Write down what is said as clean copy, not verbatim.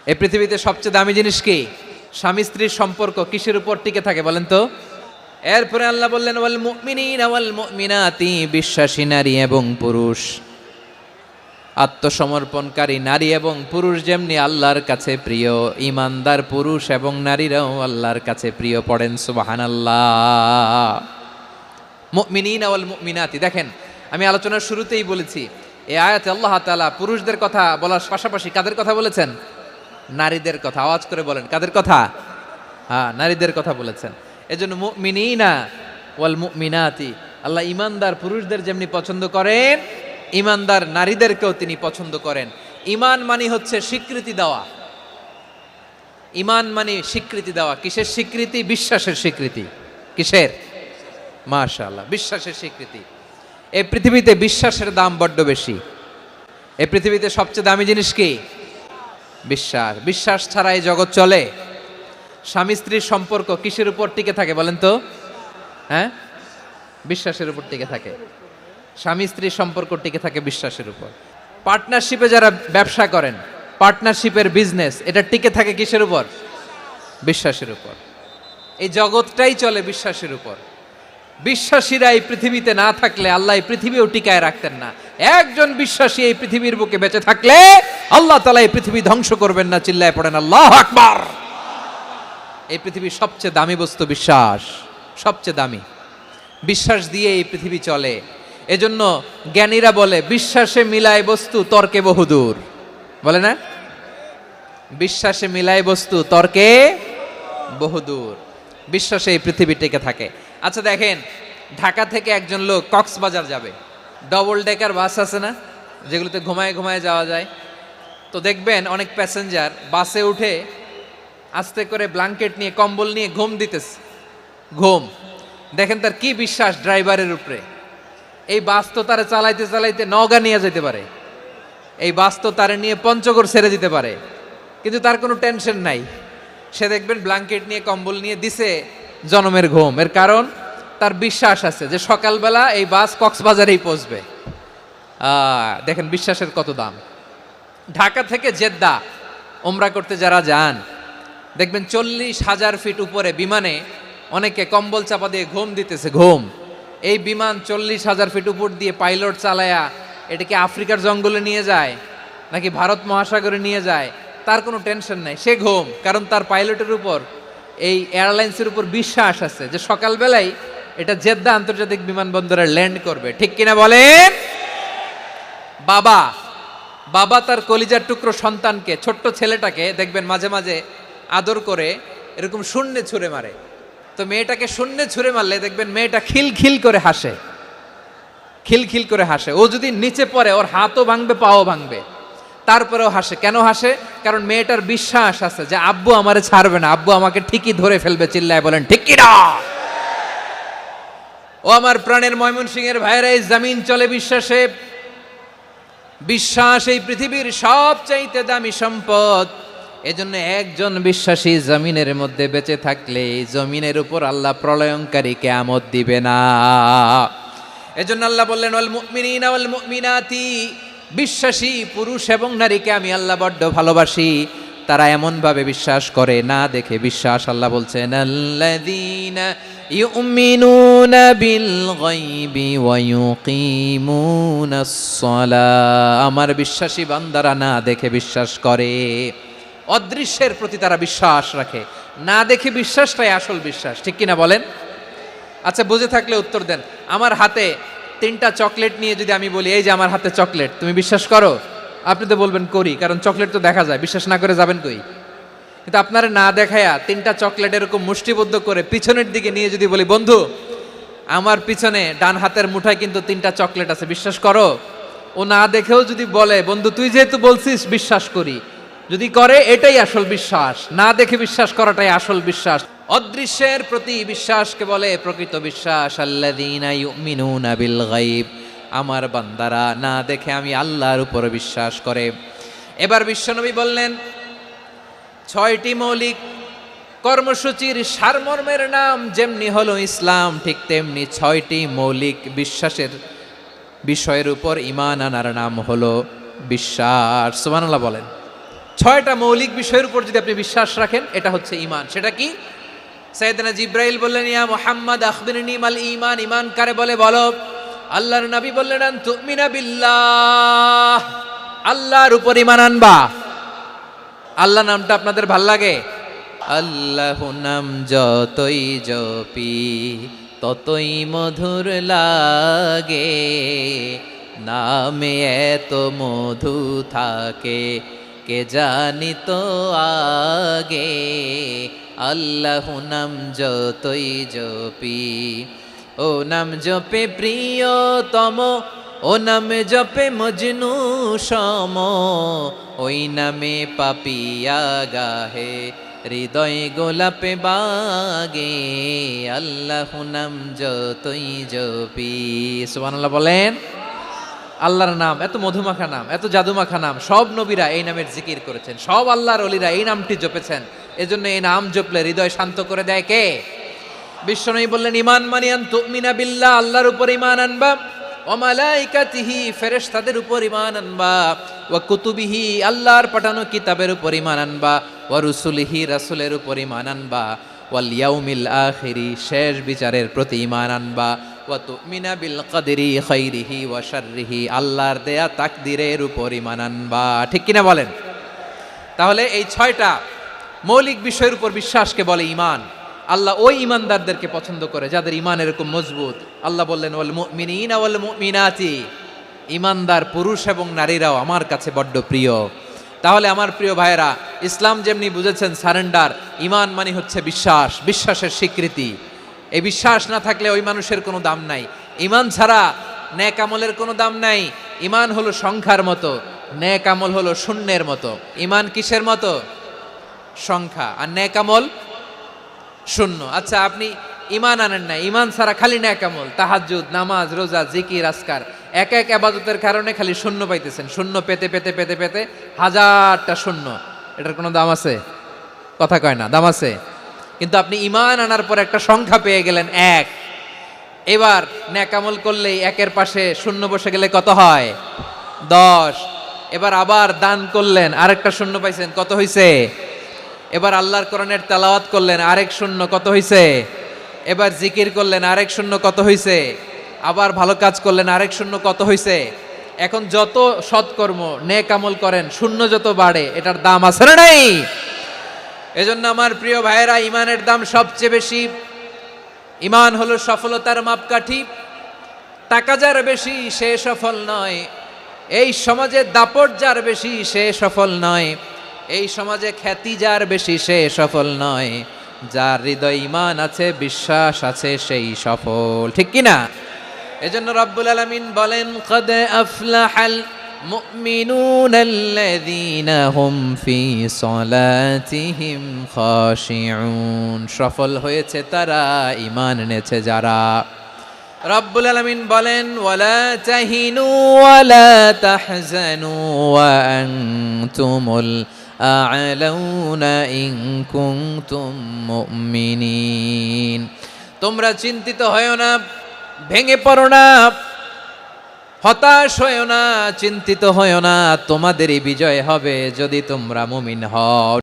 এই পৃথিবীতে সবচেয়ে দামি জিনিস কি? স্বামী স্ত্রীর সম্পর্ক কিসের উপর টিকে থাকে বলেন তো? এরপরে আল্লাহ বললেন ওয়াল মুমিনিনা ওয়াল মুমিনাতি, বিশ্বাসী নারী এবং পুরুষ, আত্মসমর্পণকারী নারী এবং পুরুষ যেমনি আল্লাহর কাছে প্রিয়, ঈমানদার পুরুষ এবং নারীরাও আল্লাহর কাছে প্রিয়। পড়েন সুবহানাল্লাহ। মুমিনিনা ওয়াল মুমিনাতি, দেখেন আমি আলোচনার শুরুতেই বলেছি এই আয়াতে আল্লাহ তাআলা পুরুষদের কথা বলার পাশাপাশি কাদের কথা বলেছেন? নারীদের কথা। আওয়াজ করে বলেন কাদের কথা? হ্যাঁ, নারীদের কথা বলেছেন। এজন্য মুমিনিনা ওয়াল মুমিনাতি, আল্লাহ ঈমানদার পুরুষদের যেমনি পছন্দ করেন, ঈমানদার নারীদেরকেও তিনি পছন্দ করেন। ঈমান মানে হচ্ছে স্বীকৃতি দেওয়া। ঈমান মানে স্বীকৃতি দেওয়া। কিসের স্বীকৃতি? বিশ্বাসের স্বীকৃতি। কিসের? মাশাআল্লাহ, বিশ্বাসের স্বীকৃতি। এই পৃথিবীতে বিশ্বাসের দাম বড্ড বেশি। এই পৃথিবীতে সবচেয়ে দামি জিনিস কি? বিশ্বাস। বিশ্বাস ছাড়া এই জগৎ চলে? স্বামী স্ত্রীর সম্পর্ক কিসের উপর টিকে থাকে বলেন তো? হ্যাঁ, বিশ্বাসের উপর টিকে থাকে। স্বামী স্ত্রীর সম্পর্ক টিকে থাকে বিশ্বাসের উপর। পার্টনারশিপে যারা ব্যবসা করেন, পার্টনারশিপের বিজনেস, এটা টিকে থাকে কিসের উপর? বিশ্বাসের উপর। এই জগৎটাই চলে বিশ্বাসের উপর। বিশ্বাসীরা এই পৃথিবীতে না থাকলে আল্লাহ এই পৃথিবীও টিকায় রাখতেন না। একজন বিশ্বাসী এই পৃথিবীর বুকে বেঁচে থাকলে আল্লাহ তাআলা এই পৃথিবী ধ্বংস করবেন না। চিল্লায় পড়েন আল্লাহু আকবার। এই পৃথিবীর সবচেয়ে দামি বস্তু বিশ্বাস, সবচেয়ে দামি। বিশ্বাস দিয়ে এই পৃথিবী চলে। এজন্য জ্ঞানীরা বলে বিশ্বাসে মিলায় বস্তু, তর্কে বহুদূর। বলে না? বিশ্বাসে মিলায় বস্তু, তর্কে বহুদূর। বিশ্বাসে এই পৃথিবী টিকে থাকে। আচ্ছা দেখেন, ঢাকা থেকে একজন লোক কক্সবাজার যাবে, ডবল ডেকার বাস আছে না, যেগুলোতে ঘুমায় ঘুমায় যাওয়া যায়। তো দেখবেন অনেক প্যাসেঞ্জার বাসে উঠে আস্তে করে ব্ল্যাঙ্কেট নিয়ে, কম্বল নিয়ে ঘুম দিতেছে। ঘুম দেখেন তার কি বিশ্বাস ড্রাইভারের উপরে। এই বাস তো তারা চালাইতে চালাইতে নওগাঁ নিয়ে যেতে পারে, এই বাস তো তারা নিয়ে পঞ্চগড় ছেড়ে দিতে পারে, কিন্তু তার কোনো টেনশন নাই। সে দেখবেন ব্ল্যাঙ্কেট নিয়ে, কম্বল নিয়ে দিছে জনমের ঘুম। এর কারণ তার বিশ্বাস আছে যে সকালবেলা এই বাস কক্সবাজারেই পৌঁছবে। দেখেন বিশ্বাসের কত দাম। ঢাকা থেকে জেদ্দা ওমরা করতে যারা যান, দেখবেন 40,000 ফিট উপরে বিমানে অনেকে কম্বল চাপা দিয়ে ঘুম দিতেছে। ঘুম। এই বিমান 40,000 ফিট উপর দিয়ে পাইলট চালায়া এটাকে আফ্রিকার জঙ্গলে নিয়ে যায় নাকি ভারত মহাসাগরে নিয়ে যায়, তার কোনো টেনশন নাই। সে ঘুম, কারণ তার পাইলটের উপর, এই এয়ারলাইন্সের উপর বিশ্বাস আছে যে সকালবেলায় এটা জেদ্দা আন্তর্জাতিক বিমানবন্দরে ল্যান্ড করবে। ঠিক কিনা বলেন? বাবা বাবা তার কলিজার টুকরো সন্তানকে, ছোট্ট ছেলেটাকে দেখবেন মাঝে মাঝে আদর করে এরকম শূন্যে ছুঁড়ে মারে। তো মেয়েটাকে শূন্যে ছুঁড়ে মারলে দেখবেন মেয়েটা খিলখিল করে হাসে, খিলখিল করে হাসে। ও যদি নিচে পড়ে ওর হাতও ভাঙবে, পাও ভাঙবে, তারপরেও হাসে। কেন হাসে? কারণ মেয়েটার বিশ্বাস আছে যে আব্বু আমারে ছাড়বে না, আব্বু আমাকে ঠিকই ধরে ফেলবে। চিল্লায় বলেন ঠিক কিনা? ও আমার প্রাণের ময়মনসিংহের ভাইয়েরা, এই জমিন চলে বিশ্বাসে। বিশ্বাস এই পৃথিবীর সবচাইতে দামি সম্পদ। এজন্য একজন বিশ্বাসী জমিনের মধ্যে বেঁচে থাকলে জমিনের উপর আল্লাহ প্রলয়ঙ্কারী কিয়ামত দিবে না। এজন্য আল্লাহ বললেন ওয়াল মুমিনিনা ওয়াল মুমিনাতি, বিশ্বাসী পুরুষ এবং নারীকে আমি আল্লাহ বড্ড ভালোবাসি। তারা এমন ভাবে বিশ্বাস করে, না দেখে বিশ্বাস। আল্লাহ বলছেন আল্লাযীনা ইউমিনুনা বিল গায়বি ওয়া ইউকিমুনাস সালাহ, আমার বিশ্বাসী বান্দারা না দেখে বিশ্বাস করে। অদৃশ্যের প্রতি তারা বিশ্বাস রাখে, না দেখে বিশ্বাসটাই আসল বিশ্বাস। ঠিক কিনা বলেন? আচ্ছা, বুঝে থাকলে উত্তর দেন। আমার হাতে 3টা চকলেট নিয়ে যদি আমি বলি এই যে আমার হাতে চকলেট, তুমি বিশ্বাস করো? আপনি তো বলবেন করি, কারণ চকলেট তো দেখা যায়। বিশ্বাস না করে যাবেন কই? কিন্তু আপনারা না দেখায়া 3টা চকলেট এরকম মুষ্টিবদ্ধ করে পিছনের দিকে নিয়ে যদি বলি বন্ধু আমার পিছনে ডান হাতের মুঠায় কিন্তু 3টা চকলেট আছে, বিশ্বাস করো? ও না দেখেও যদি বলে বন্ধু তুই যেহেতু বলছিস বিশ্বাস করি, যদি করে এটাই আসল বিশ্বাস। না দেখে বিশ্বাস করাটাই আসল বিশ্বাস। অদৃশ্যের প্রতি বিশ্বাসকে বলে প্রকৃত বিশ্বাস। আল্লাযীনা ইউমিনুনা বিল গায়ব, আমার বান্দারা না দেখে আমি আল্লাহর উপর বিশ্বাস করে। এবার বিশ্বনবী বললেন 6টি মৌলিক কর্মসূচির সারমর্মের নাম যেমনি হলো ইসলাম, ঠিক তেমনি 6টি মৌলিক বিশ্বাসের বিষয়ের উপর ঈমান আনার নাম হলো বিশ্বাস। সুবহানাল্লাহ বলেন। ছয়টা মৌলিক বিষয়ের উপর যদি আপনি বিশ্বাস রাখেন, এটা হচ্ছে ঈমান। সেটা কি? সাইয়েদনা জিব্রাইল বললেন, ইয়া মুহাম্মদ আখবিরনি মাল ঈমান, ঈমান কারে বলে বলো। আল্লাহর নবী বললেন, আন তুমিনা বিল্লাহ, আল্লাহর উপর ঈমান আনবা। আল্লাহ নামটা আপনাদের ভাল লাগে? আল্লাহ নাম যতই জপি ততই মধুর লাগে, নামে এত মধু থাকে কে জানি তো আগে। আল্লাহ নাম যতই জপি, ও নাম জপে প্রিয়তম, ও নামে জপে মজনু সম, ওই নামে পাপিয়া গাহে হৃদয় গোলাপে বাগে। আল্লাহ নাম যতই জপি, সুবহানাল্লাহ বলেন। আল্লাহর নাম এত মধুমাখা নাম, এত জাদুমাখা নাম, সব নবীরা এই নামের জিকির করেছেন, সব আল্লাহর ওলিরা এই নামটি জপেছেন। এজন্য এই নাম জপলে হৃদয় শান্ত করে দেয় কে? বিশ্বনবী বললেন, ঈমান মানে আন তুমিনা বিল্লাহ, আল্লাহর উপর ঈমান আনবা, ওয়া মালাইকাতিহি, ফেরেশতাদের উপর ঈমান আনবা, ওয়া কুতুবিহি, আল্লাহর পাঠানো কিতাবের উপর ঈমান আনবা, ওয়া রুসুলিহি, রাসূলের উপর ঈমান আনবা, ওয়াল ইয়াউমিল আখিরি, শেষ বিচারের প্রতি ঈমান আনবা, ওয়া তুমিনা বিল কদরি খাইরিহি ওয়া শাররিহি, আল্লাহর দেয়া তাকদীরের উপর ঈমান আনবা। ঠিক কিনা বলেন? তাহলে এই ছয়টা মৌলিক বিষয়ের উপর বিশ্বাসকে বলে ঈমান। আল্লাহ ওই ঈমানদারদেরকে পছন্দ করে যাদের ঈমান এরকম মজবুত। আল্লাহ বললেন, ওয়াল মুমিনিনা ওয়াল মুমিনাতি, ঈমানদার পুরুষ এবং নারীরাও আমার কাছে বড্ড প্রিয়। তাহলে আমার প্রিয় ভাইয়েরা, ইসলাম যেমনি বুঝেছেন সারেন্ডার, ঈমান মানে হচ্ছে বিশ্বাস, বিশ্বাসের স্বীকৃতি। এই বিশ্বাস না থাকলে ওই মানুষের কোনো দাম নাই। ঈমান ছাড়া নেক আমলের কোনো দাম নাই। ঈমান হলো সংখ্যার মতো, নেক আমল হলো শূন্যের মতো। ঈমান কিসের মতো? সংখ্যা, আর নেক আমল শূন্য। আচ্ছা, আপনি ঈমান আনেন না, ঈমান ছাড়া খালি নেক আমল, তাহাজ্জুদ, নামাজ, রোজা, জিকির, আজকার, এক এক ইবাদতের কারণে খালি শূন্য পাইতেছেন। শূন্য পেতে পেতে পেতে পেতে হাজারটা শূন্য, এটার কোনো দাম আছে? কথা কয় না, দাম আছে। কিন্তু আপনি ঈমান আনার পর একটা সংখ্যা পেয়ে গেলেন, এক। এবার নেক আমল করলেই একের পাশে শূন্য বসে গেলে কত হয়? 10। এবার আবার দান করলেন, আরেকটা শূন্য পাইছেন, কত হইছে? এবার আল্লাহর কোরআনের তেলাওয়াত করলেন, আরেক শূন্য, কত হইছে? এবার জিকির করলেন, আরেক শূন্য, কত হইছে? আবার ভালো কাজ করলেন, আরেক শূন্য, কত হইছে? এখন যত সৎকর্ম নেক আমল করেন, শূন্য যত বাড়ে, এটার দাম আছে না নাই? এজন্য আমার প্রিয় ভাইয়েরা, ঈমানের দাম সবচেয়ে বেশি। ঈমান হলো সফলতার মাপকাঠি। টাকা যার বেশি সে সফল নয়, এই সমাজে দাপট যার বেশি সে সফল নয়, এই সমাজে খ্যাতি যার বেশি সে সফল নয়, যার হৃদয় ঈমান আছে, বিশ্বাস আছে, সেই সফল। ঠিক কিনা? এজন্য রব্বুল আলামিন বলেন, কদ আফলাহাল মুমিনুনাল্লাযীনা হুম ফি সলাতিহিম খাশিউন, সফল হয়েছে তারা, ঈমান এনেছে যারা। রব্বুল আলামিন বলেন, ওয়ালা তাহিনু ওয়ালা তাহজানু ওয়া আনতুমুল আ'লাউনা ইন কুনতুম মুমিনিন, তোমরা চিন্তিত হয়ো না, ভেঙে পড়ো না, হতাশ হয়ো না, চিন্তিত হয়ো না, তোমাদেরই বিজয় হবে যদি তোমরা মুমিন হও।